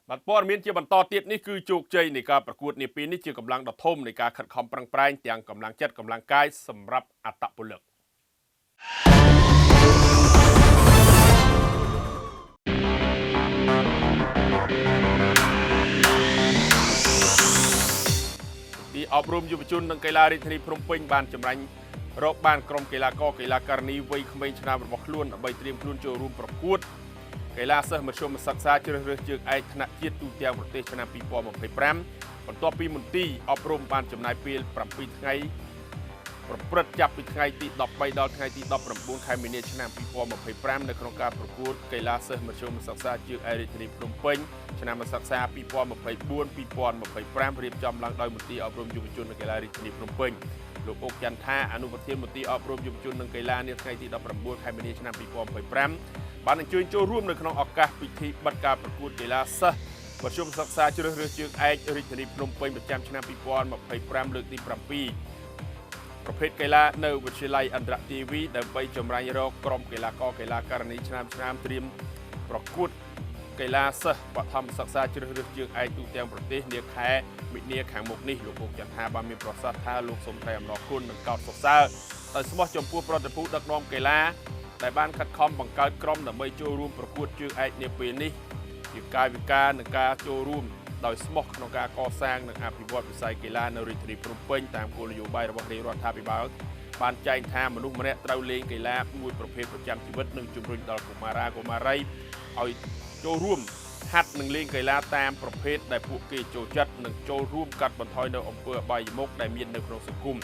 บัดป้อนมีนជាបន្តទៀតនេះគឺជោគជ័យនៃការប្រកួតនាពេលនេះជាកម្លាំងដ៏ធំនៃការខិតខំប្រឹងប្រែងទាំងកម្លាំងចិត្តកម្លាំងកាយសម្រាប់អត្តពលិកទីអប់រំយុវជននិងកីឡារាជធានីភ្នំពេញបានចម្រាញ់រកបានក្រុមកីឡាករកីឡាការិនីវ័យក្មេងឆ្នាំរបស់ខ្លួនដើម្បីត្រៀមខ្លួនចូលរួមប្រកួតកីឡាសិស្សមធ្យមសិក្សាជ្រើសរើសជើងឯកថ្នាក់ជាតិទូទាំងប្រទេសឆ្នាំ2025បន្ទាប់ពីមន្ទីរអប់រំបានចំណាយពេល7ថ្ងៃប្រព្រឹត្តចាប់ពីថ្ងៃទី13ដល់ថ្ងៃទី19ខែមីនាឆ្នាំ2025នៅក្នុងការប្រកួតកីឡាសិស្សមធ្យមសិក្សាជើងឯករាជធានីភ្នំពេញឆ្នាំសិក្សា2024-2025រៀបចំឡើងដោយមន្ទីរអប់រំយុវជននិងកីឡារាជធានីភ្នំពេញលោកអុកចន្ទថាអនុប្រធានមន្ទីរអប់រំយុវជននិងកីឡានាថ្ងៃទី19ខែមីនាឆ្នាំ2025បានអញ្ជើញចូលរួមនៅក្នុងឱកាសពិធីបិទការប្រកួតកីឡាសិស្សមធ្យមសិក្សាជ្រើសរើសជើងឯករាជធានីភ្នំពេញប្រចាំឆ្នាំ2025លើកទី7ប្រភេទកីឡានៅវិទ្យាល័យអន្តរទេវីដើម្បីចម្រាញ់រកក្រុមកីឡាករកីឡាការិនីឆ្នាំត្រៀមប្រកួតកីឡាសិស្សបឋមសិក្សាជ្រើសរើសជើងឯកទូទាំងប្រទេសនាខែមិនិនាខាងមុខនេះលោកអុកចន្ទថាបានមានប្រសាសន៍ថាលោកសូមថ្លែងអំណរគុណនិងកោតសរសើរដោយស្មោះចំពោះប្រតិភូដឹកនាំកីឡាដែលបានខិតខំបង្កើតក្រុមដើម្បីចូលរួមប្រកួតជើងឯកនាពេលនេះជាកាយវិការនិងការចូលរួមដោយស្មោះក្នុងការកសាងនិងអភិវឌ្ឍវិស័យកីឡានៅរាជធានីភ្នំពេញតាមគោលនយោបាយរបស់រាជរដ្ឋាភិបាលបានចែងថាមនុស្សម្នាក់ត្រូវលេងកីឡាមួយប្រភេទប្រចាំជីវិតនិងជំរុញដល់កុមារាកុមារីឲ្យចូលរួមហាត់និងលេងកីឡាតាមប្រភេទដែលពួកគេចូលចិត្តនិងចូលរួមកាត់បន្ថយនៅអំពើអបាយមុខដែលមាននៅក្នុងសង្គម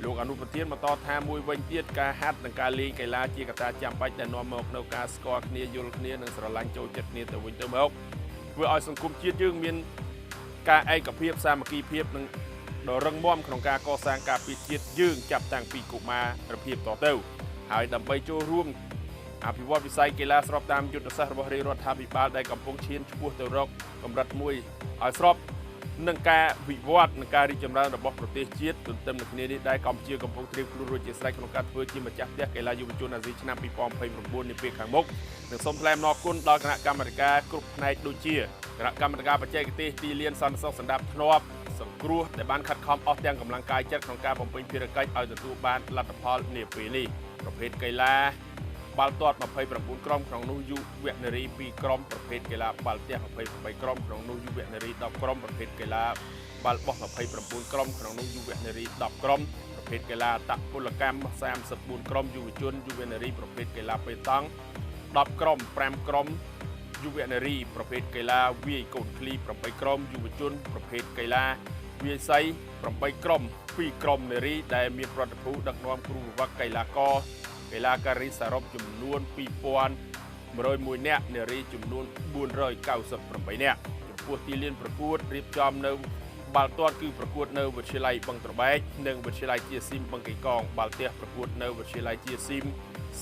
លោកអនុប្រធានបន្តថាមួយវិញទៀតការហាត់និងការលេងកីឡាជាកត្តាចាំបាច់ដែលនាំមកនូវការស្គាល់គ្នាយល់គ្នានិងស្រឡាញ់ចូលចិត្តគ្នាទៅវិញទៅមកធ្វើឲ្យសង្គមជាតិយើងមានការឯកភាពសាមគ្គីភាពនិងដ៏រឹងមាំក្នុងការកសាងការពារជាតិយើងចាប់តាំងពីកុមារភាពតទៅហើយដើម្បីចូលរួមអភិវឌ្ឍវិស័យកីឡាស្របតាមយុទ្ធសាស្ត្ររបស់រាជរដ្ឋាភិបាលដែលកំពុងឈានឆ្ពោះទៅរកកម្រិតមួយឲ្យស្របនឹងការវិវត្តនិងការរីកចម្រើនរបស់ប្រទេសជាតិទន្ទឹមនឹងគ្នានេះដែរកម្ពុជាកំពុងត្រៀមខ្លួនរួចជាស្រេចក្នុងការធ្វើជាម្ចាស់ផ្ទះកីឡាយុវជនអាស៊ីឆ្នាំ2029នាពេលខាងមុខនិងសូមថ្លែងអំណរគុណដល់គណៈកម្មាធិការគ្រប់ផ្នែកដូចជាគណៈកម្មាធិការបច្ចេកទេសទីលានសន្តិសុខសណ្ដាប់ធ្នាប់សង្គ្រោះដែលបានខិតខំអស់ទាំងកម្លាំងកាយចិត្តក្នុងការបំពេញភារកិច្ចឲ្យទទួលបានលទ្ធផលនាពេលនេះប្រភេទកីឡាបាល់ទាត់29ក្រុមក្នុងនោះយុវនារី2ក្រុមប្រភេទកីឡាបាល់ទះ28ក្រុមក្នុងនោះយុវនារី10ក្រុមប្រភេទកីឡាបាល់បោះ29ក្រុមក្នុងនោះយុវនារី10ក្រុមប្រភេទកីឡាតពលកម្ម34ក្រុមយុវជនយុវនារីប្រភេទកីឡាប៉េតង់10ក្រុម5ក្រុមយុវនារីប្រភេទកីឡាវាយកូនឃ្លី8ក្រុមយុវជនប្រភេទកីឡាវាយសី8ក្រុម2ក្រុមនារីដែលមានប្រតិភូដឹកនាំគ្រូបង្វឹកកីឡាករកីឡាការីសរុបចំនួន2101នាក់នារីចំនួន498នាក់ចំពោះទីលានប្រកួតរៀបចំនៅបាល់ទាត់គឺប្រកួតនៅវិទ្យាល័យបឹងត្របែកនិងវិទ្យាល័យជាស៊ីមបឹងកេងកងបាល់ទះប្រកួតនៅវិទ្យាល័យជាស៊ីម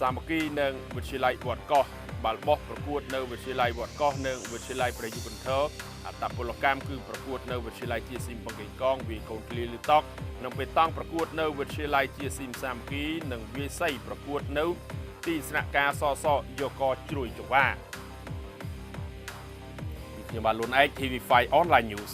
សាមគ្គីនិងវិទ្យាល័យវត្តកោះបាល់បោះប្រកួតនៅវិទ្យាល័យវត្តកោះនិងវិទ្យាល័យប្រយុទ្ធន្ធរអត្តពលកម្មគឺប្រកួតនៅវិទ្យាល័យជាស៊ីមបឹងកេងកងវាយកូនឃ្លីលឺតុកនិងបេតង់ប្រកួតនៅវិទ្យាល័យជាស៊ីមសាមគ្គីនិងវាយសីប្រកួតនៅទីស្នាក់ការសសយកជ្រួយចង្វាខ្ញុំបាទលួនឯក TV5 Online News